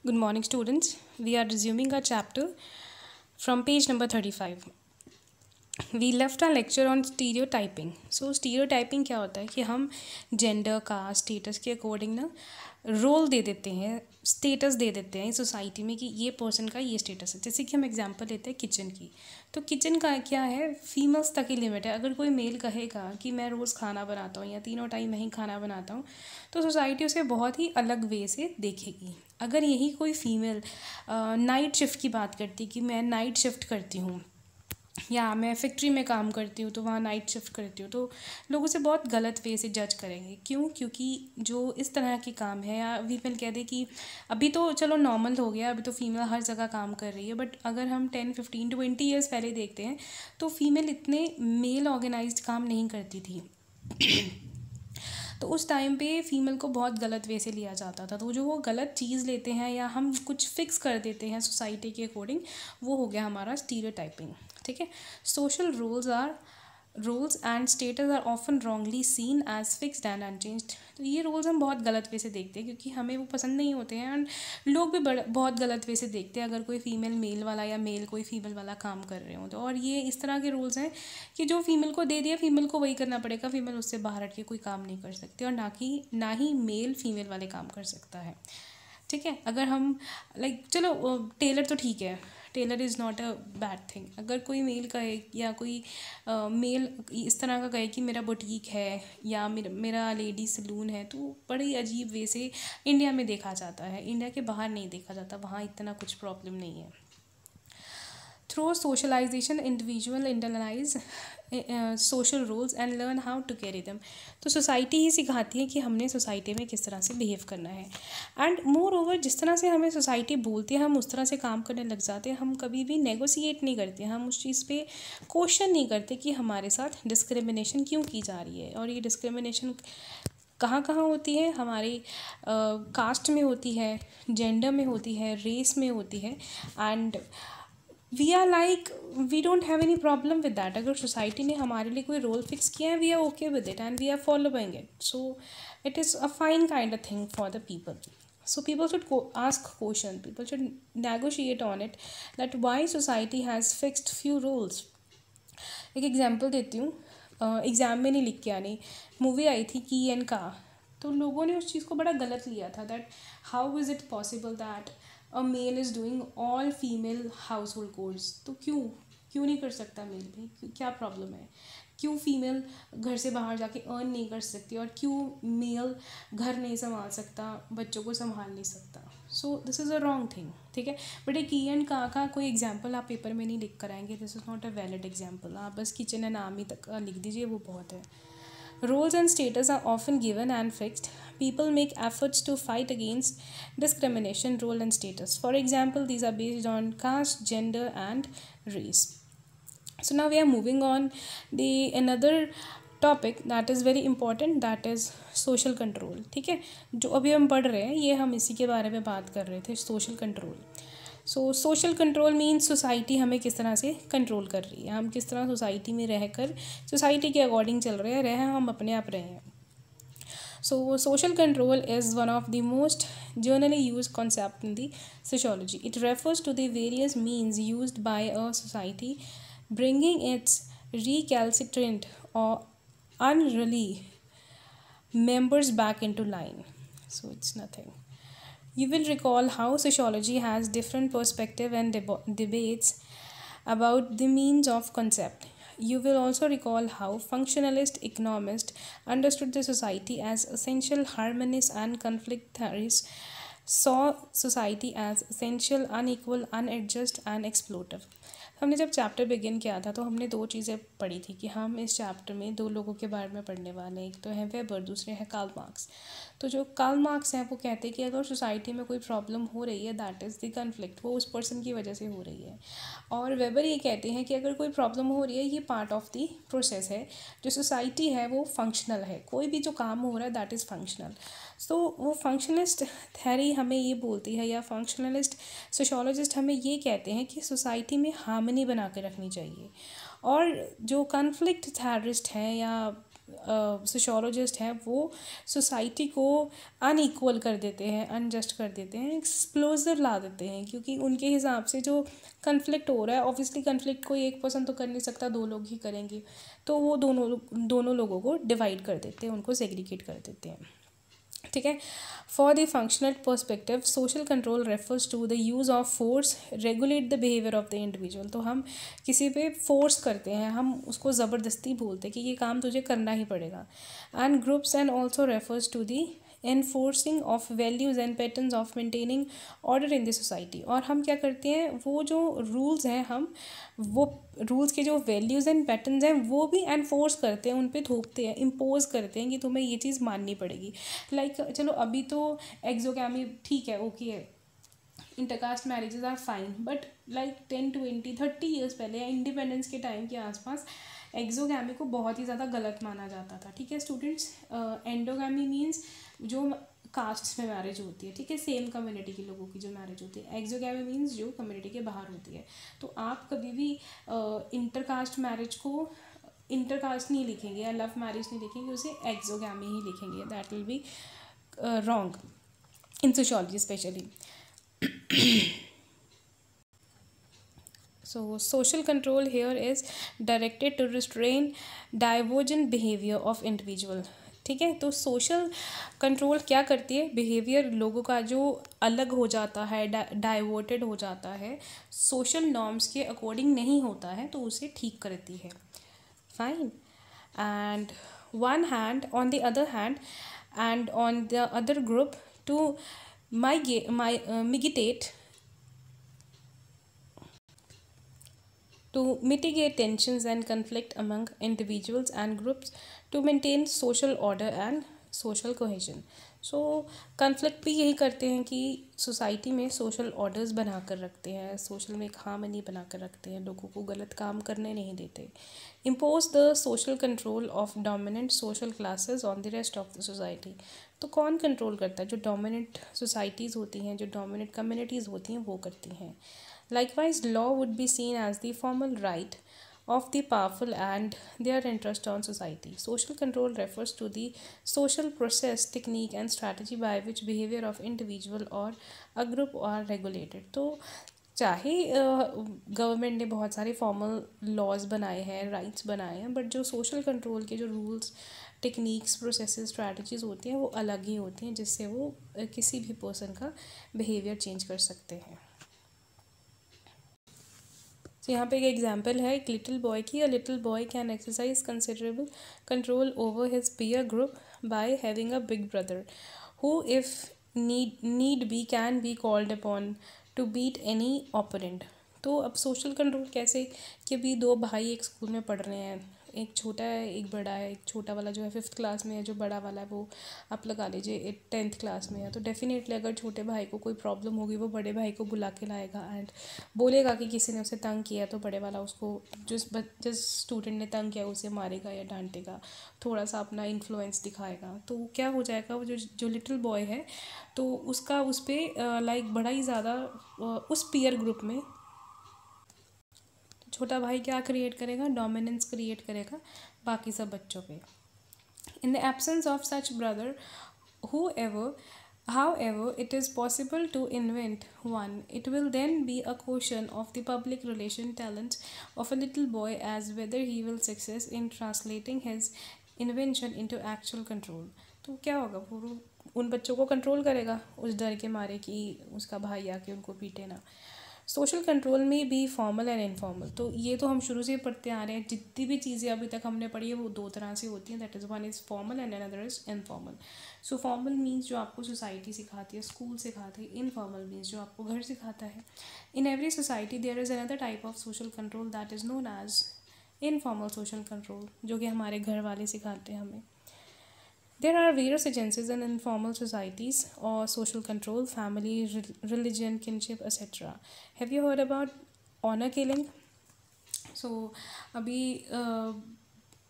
Good morning, students. We are resuming our chapter from page number 35. We left our lecture on stereotyping. So stereotyping क्या होता है कि हम gender का status के अकॉर्डिंग ना रोल दे देते हैं, स्टेटस दे देते हैं सोसाइटी में कि ये पर्सन का ये स्टेटस है। जैसे कि हम एग्जांपल लेते हैं किचन की, तो किचन का क्या है, फीमेल्स तक ही लिमिट है। अगर कोई मेल कहेगा कि मैं रोज़ खाना बनाता हूँ या तीनों टाइम मैं ही खाना बनाता हूँ, तो सोसाइटी उसे बहुत ही अलग वे से देखेगी। अगर यही कोई फीमेल नाइट शिफ्ट की बात करती कि मैं नाइट शिफ्ट करती हूँ या मैं फैक्ट्री में काम करती हूँ तो वहाँ नाइट शिफ्ट करती हूँ, तो लोग उसे बहुत गलत वे से जज करेंगे। क्यों? क्योंकि जो इस तरह के काम है, या फीमेल कह दे कि अभी तो चलो नॉर्मल हो गया, अभी तो फीमेल हर जगह काम कर रही है, बट अगर हम 10, 15, 20 ईयर्स पहले देखते हैं तो फीमेल इतने मेल ऑर्गेनाइज्ड काम नहीं करती थी। तो उस टाइम पे फीमेल को बहुत गलत वे से लिया जाता था। तो जो वो गलत चीज़ लेते हैं या हम कुछ फिक्स कर देते हैं सोसाइटी के अकॉर्डिंग, वो हो गया हमारा स्टीरियोटाइपिंग। ठीक है। Social rules and status are often wrongly seen as fixed and unchanged. तो ये रूल्स हम बहुत गलत वे से देखते हैं क्योंकि हमें वो पसंद नहीं होते हैं, एंड लोग भी बहुत गलत वे से देखते हैं अगर कोई फीमेल मेल वाला या मेल कोई फीमेल वाला काम कर रहे हो तो। और ये इस तरह के रूल्स हैं कि जो फीमेल को दे दिया फीमेल को वही करना पड़ेगा, फीमेल उससे बाहर हट के कोई काम नहीं कर सकती, और ना ही मेल फीमेल वाले काम कर सकता है। ठीक है। अगर हम चलो टेलर तो ठीक है, tailor is not a bad thing. अगर कोई मेल कहे या कोई मेल इस तरह का कहे कि मेरा बुटीक है या मेरा लेडी सलून है, तो बड़ी अजीब वे से इंडिया में देखा जाता है, इंडिया के बाहर नहीं देखा जाता, वहाँ इतना कुछ प्रॉब्लम नहीं है। Through socialisation individual internalise social rules and learn how to carry them. तो सोसाइटी ही सिखाती है कि हमने सोसाइटी में किस तरह से बिहेव करना है। एंड मोर ओवर, जिस तरह से हमें सोसाइटी बोलती है हम उस तरह से काम करने लग जाते हैं। हम कभी भी नेगोशिएट नहीं करते, हम उस चीज़ पे क्वेश्चन नहीं करते कि हमारे साथ डिस्क्रिमिनेशन क्यों की जा रही है। और ये डिस्क्रिमिनेशन कहाँ कहाँ होती है? हमारी कास्ट में होती है, जेंडर में होती है, रेस में होती है, and we don't have any problem with that. अगर सोसाइटी ने हमारे लिए कोई रोल फिक्स किया है, we are okay with it and we are following it, so it is a fine kind of thing for the people. So people should ask question, people should negotiate on it, that why society has fixed few rules. एक example देती हूँ, exam में नहीं लिख के आनी। Movie आई थी की एंड का, तो लोगों ने उस चीज़ को बड़ा गलत लिया था, that how is it possible that a mail is doing all female house hold course. तो क्यों नहीं कर सकता मेल भी? क्या प्रॉब्लम है? क्यों फीमेल घर से बाहर जाके अर्न नहीं कर सकती, और क्यों मेल घर नहीं संभाल सकता, बच्चों को संभाल नहीं सकता? So this is a wrong thing. ठीक है। बट एक की एंड का कोई एग्जाम्पल आप पेपर में नहीं लिख कर आएंगे, this is not a valid example. आप बस किचन एंड आर्मी तक लिख दीजिए, वो बहुत है। Roles and status are often given and fixed. People make efforts to fight against discrimination, role and status. For example, these are based on caste, gender and race. So now we are moving on the another topic that is very important, that is social control. ठीक है। जो अभी हम पढ़ रहे हैं ये हम इसी के बारे में बात कर रहे थे, सोशल कंट्रोल। सो सोशल कंट्रोल मीन्स सोसाइटी हमें किस तरह से कंट्रोल कर रही है, हम किस तरह सोसाइटी में रहकर सोसाइटी के अकॉर्डिंग चल रहे हैं, हम अपने आप रहे हैं। So social control is one of the most generally used concept in the sociology. It refers to the various means used by a society bringing its recalcitrant or unruly members back into line. So it's nothing. You will recall how sociology has different perspective and debates about the means of concept. You will also recall how functionalist economists understood the society as essential, harmonious, and conflict theorists saw society as essential, unequal, unadjust, and exploitive. हमने जब chapter begin किया था तो हमने दो चीज़ें पढ़ी थी कि हम इस चैप्टर में दो लोगों के बारे में पढ़ने वाले हैं, एक तो है वेबर, दूसरे हैं कार्ल मार्क्स। तो जो कार्ल मार्क्स हैं वो कहते हैं कि अगर सोसाइटी में कोई प्रॉब्लम हो रही है, दैट इज़ द कन्फ्लिक्ट, वो उस पर्सन की वजह से हो रही है। और वेबर ये कहते हैं कि अगर कोई प्रॉब्लम हो रही है, ये पार्ट ऑफ द प्रोसेस है। जो सोसाइटी है वो फंक्शनल है, कोई भी जो काम हो रहा है दैट इज़ फंक्शनल। सो वो फंक्शनलिस्ट थ्योरी हमें ये बोलती है, या फंक्शनलिस्ट सोशोलॉजिस्ट हमें ये कहते हैं कि सोसाइटी में हार्मनी बना के रखनी चाहिए। और जो कॉन्फ्लिक्ट थ्योरिस्ट हैं या सोशोलॉजिस्ट हैं वो सोसाइटी को अनइक्वल कर देते हैं, अनजस्ट कर देते हैं, एक्सप्लोजर ला देते हैं, क्योंकि उनके हिसाब से जो कन्फ्लिक्ट हो रहा है, ऑब्वियसली कन्फ्लिक्ट कोई एक पर्सन तो कर नहीं सकता, दो लोग ही करेंगे, तो वो दोनों लोगों को डिवाइड कर देते हैं, उनको सेग्रीगेट कर देते हैं। ठीक है। For the functional perspective social control refers to the use of force regulate the behaviour of the individual. तो हम किसी पे फोर्स करते हैं, हम उसको ज़बरदस्ती बोलते हैं कि ये काम तुझे करना ही पड़ेगा। And groups and also refers to the enforcing of values and patterns of maintaining order in the society. और हम क्या करते हैं, वो जो रूल्स हैं, हम वो रूल्स के जो वैल्यूज़ एंड पैटर्न्स हैं वो भी एनफोर्स करते हैं, उन पे थोपते हैं, इम्पोज करते हैं कि तुम्हें ये चीज़ माननी पड़ेगी। लाइक चलो अभी तो एक्सोगैमी ठीक है, ओके है, intercaste marriages are fine, but like 10, 20, 30 years पहले या इंडिपेंडेंस के टाइम के आसपास एक्सोगैमी को बहुत ही ज़्यादा गलत माना जाता था। ठीक है स्टूडेंट्स, एंडोगैमी मीन्स जो कास्ट में मैरिज होती है, ठीक है, सेम कम्युनिटी के लोगों की जो मैरिज होती है। एक्सोगैमी मीन्स जो कम्युनिटी के बाहर होती है। तो आप कभी भी इंटरकास्ट मैरिज को इंटरकास्ट नहीं लिखेंगे या लव मैरिज नहीं लिखेंगे, उसे एक्सोगैमी ही लिखेंगे। That will be wrong in sociology specially. So social control here is directed to restrain divergent behavior of individual। ठीक है, तो सोशल कंट्रोल क्या करती है, बिहेवियर लोगों का जो अलग हो जाता है, डाइवर्टेड हो जाता है, सोशल नॉर्म्स के अकॉर्डिंग नहीं होता है, तो उसे ठीक करती है। Fine. And one hand on the other hand and on the other group to mitigate tensions and conflict among individuals and groups to maintain social order and social cohesion। So conflict भी यही करते हैं कि society में social orders बना कर रखते हैं, सोशल में एक हार्मनी बना कर रखते हैं, लोगों को गलत काम करने नहीं देते। Impose the social control of dominant social classes on the rest of the society. तो कौन कंट्रोल करता है, जो डोमिनेंट सोसाइटीज़ होती हैं, जो डोमिनेंट कम्युनिटीज़ होती हैं, वो करती हैं। Likewise, law would be seen as the formal right of the powerful and their interest on society. Social control refers to the social process, technique and strategy by which behavior of individual or a group are regulated। तो चाहे government ने बहुत सारे formal laws बनाए हैं, rights बनाए हैं, but जो सोशल कंट्रोल के जो रूल्स, टेक्निक्स, प्रोसेसेस, स्ट्रैटेजीज होती हैं वो अलग ही होती हैं, जिससे वो किसी भी पर्सन का बिहेवियर चेंज कर सकते हैं। तो यहाँ पे एक एग्जाम्पल है एक लिटिल बॉय की। A little boy can exercise considerable control over his peer group by having a big brother who if need be can be called upon to beat any opponent. तो अब social control कैसे, कि अभी दो भाई एक school में पढ़ रहे हैं, एक छोटा है एक बड़ा है, एक छोटा वाला जो है 5th क्लास में है, जो बड़ा वाला है वो आप लगा लीजिए 10th क्लास में है। तो डेफिनेटली अगर छोटे भाई को कोई प्रॉब्लम होगी, वो बड़े भाई को बुला के लाएगा एंड बोलेगा कि किसी ने उसे तंग किया, तो बड़े वाला उसको जिस स्टूडेंट ने तंग किया उसे मारेगा या डांटेगा, थोड़ा सा अपना इन्फ्लुएंस दिखाएगा। तो क्या हो जाएगा, वो जो लिटिल बॉय है तो उसका उस पर लाइक बड़ा ही ज़्यादा उस पीयर ग्रुप में छोटा भाई क्या क्रिएट करेगा, डोमिनेंस क्रिएट करेगा बाकी सब बच्चों पे। In the absence of such brother however it is possible to invent one, it will then be a question of the public relation talents of a little boy as whether he will success in translating his invention into actual control। तो क्या होगा, वो उन बच्चों को control करेगा उस डर के मारे कि उसका भाई आके उनको पीटे ना। सोशल कंट्रोल में भी फॉर्मल एंड इनफॉर्मल। तो ये तो हम शुरू से पढ़ते आ रहे हैं, जितनी भी चीज़ें अभी तक हमने पढ़ी है वो दो तरह से होती हैं, that is one is formal and another is informal. So formal means जो आपको सोसाइटी सिखाती है, स्कूल सिखाती है। इनफॉर्मल मीन्स जो आपको घर सिखाता है। In every society there is another type of social control that is known as informal social control, जो कि हमारे घर वाले सिखाते हैं हमें। There are various agencies in informal societies or social control, family, religion, kinship, etc. Have you heard about honor killing? So अभी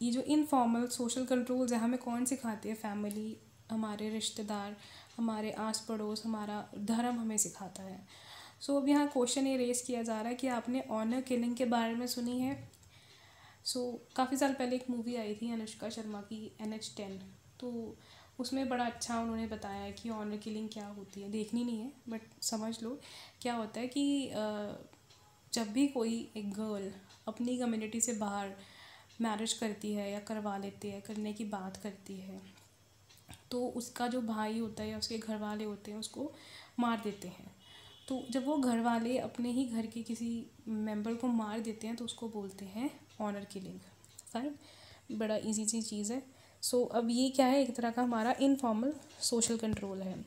ये जो इनफॉर्मल सोशल कंट्रोल्स है हमें कौन सिखाते हैं, फैमिली, हमारे रिश्तेदार, हमारे आस पड़ोस, हमारा धर्म हमें सिखाता है। सो अब यहाँ क्वेश्चन ये रेस किया जा रहा है कि आपने ऑनर किलिंग के बारे में सुनी है। सो काफ़ी साल पहले एक मूवी आई थी अनुष्का शर्मा की NH10, तो उसमें बड़ा अच्छा उन्होंने बताया है कि ऑनर किलिंग क्या होती है। देखनी नहीं है बट समझ लो क्या होता है कि जब भी कोई एक गर्ल अपनी कम्युनिटी से बाहर मैरिज करती है या करवा लेती है, करने की बात करती है, तो उसका जो भाई होता है या उसके घर वाले होते हैं उसको मार देते हैं। तो जब वो घर वाले अपने ही घर के किसी मेंबर को मार देते हैं तो उसको बोलते हैं ऑनर किलिंग। फाइन, बड़ा इजी सी चीज़ है। सो अब ये क्या है, एक तरह का हमारा इनफॉर्मल सोशल कंट्रोल है।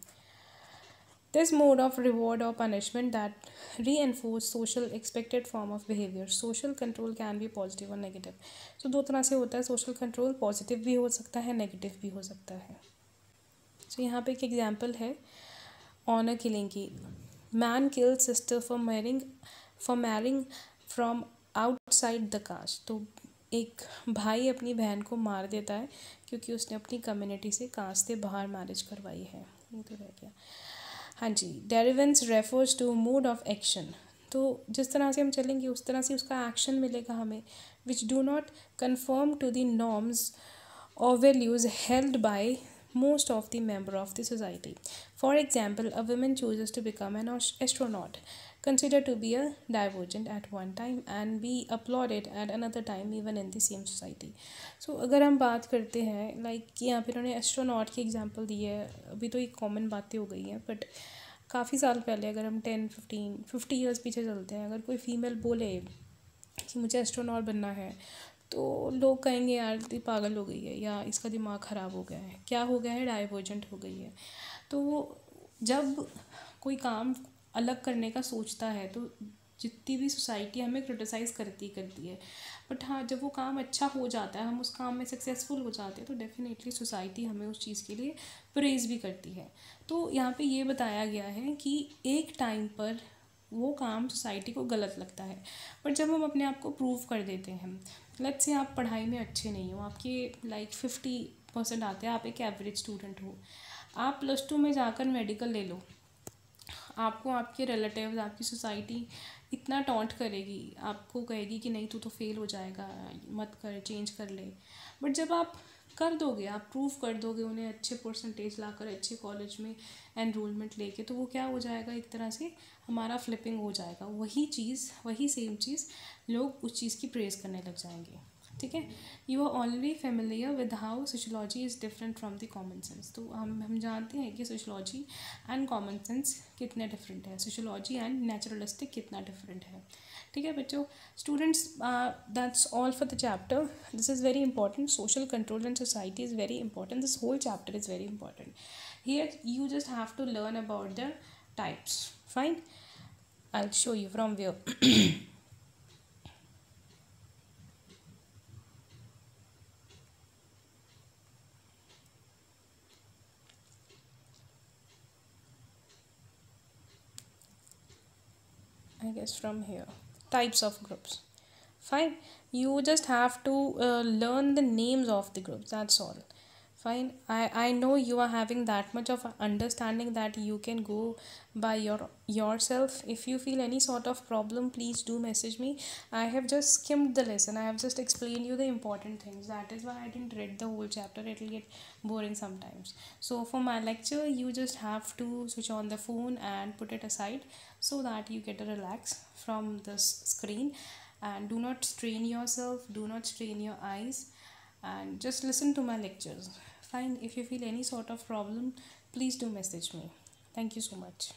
This mode of reward or punishment that reinforce social expected form of behavior. Social control can be positive or negative. So दो तरह से होता है social control, पॉजिटिव भी हो सकता है, नेगेटिव भी हो सकता है। So यहाँ पे एक एग्जाम्पल है ऑनर किलिंग की। Man kill sister for marrying from outside the caste. तो एक भाई अपनी बहन को मार देता है क्योंकि उसने अपनी कम्युनिटी से कास्ट से बाहर मैरिज करवाई है। ये तो रह गया। हाँ जी, derivance refers to mode of action. तो जिस तरह से हम चलेंगे उस तरह से उसका एक्शन मिलेगा हमें, which do not conform to the norms or values held by most of the member of the society. For example, a woman chooses to become an astronaut, considered to be a divergent at one time and be applauded at another time even in the same society. So अगर हम बात करते हैं like यहाँ पे उन्होंने astronaut की example दी है, अभी तो एक कॉमन बातें हो गई हैं बट काफ़ी साल पहले अगर हम 10-15-50 ईयर्स पीछे चलते हैं, अगर कोई फीमेल बोले कि मुझे एस्ट्रोनॉट बनना है तो लोग कहेंगे यार ये पागल हो गई है या इसका दिमाग ख़राब हो गया है, क्या हो गया है, डाइवर्जेंट हो गई है। तो जब कोई काम अलग करने का सोचता है तो जितनी भी सोसाइटी हमें क्रिटिसाइज़ करती है, बट हाँ जब वो काम अच्छा हो जाता है, हम उस काम में सक्सेसफुल हो जाते हैं तो डेफिनेटली सोसाइटी हमें उस चीज़ के लिए प्रेज़ भी करती है। तो यहाँ पे ये बताया गया है कि एक टाइम पर वो काम सोसाइटी को गलत लगता है, बट जब हम अपने आप को प्रूव कर देते हैं, लेट्स से आप पढ़ाई में अच्छे नहीं हो, आपके लाइक 50% आते हैं, आप एक एवरेज स्टूडेंट हो, आप +2 में जाकर मेडिकल ले लो, आपको आपके रिलेटिव्स, आपकी सोसाइटी इतना टॉन्ट करेगी, आपको कहेगी कि नहीं तू तो फेल हो जाएगा, मत कर, चेंज कर ले। बट जब आप कर दोगे, आप प्रूव कर दोगे उन्हें अच्छे परसेंटेज लाकर अच्छे कॉलेज में एनरोलमेंट लेके, तो वो क्या हो जाएगा, एक तरह से हमारा फ्लिपिंग हो जाएगा। वही चीज़, वही सेम चीज़ लोग उस चीज़ की प्रेज़ करने लग जाएंगे। ठीक है, you are already familiar with how sociology is different from the common sense. तो हम जानते हैं कि सोशोलॉजी एंड कॉमन सेंस कितने डिफरेंट है, सोशोलॉजी एंड नेचुरलिस्टिक कितना डिफरेंट है। ठीक है बच्चों, students, that's all for the chapter. This is very important, social control and society is very important, this whole chapter is very important. Here you just have to learn about the types. Fine, I'll show you from where. I guess from here. Types of groups. Fine, you just have to learn the names of the groups, that's all. Fine, I know you are having that much of understanding that you can go by yourself. If you feel any sort of problem, please do message me. I have just skimmed the lesson, I have just explained you the important things. That is why I didn't read the whole chapter, it will get boring sometimes. So for my lecture, you just have to switch on the phone and put it aside so that you get a relax from this screen, and do not strain yourself, do not strain your eyes, and just listen to my lectures. Fine, if you feel any sort of problem, please do message me. Thank you so much.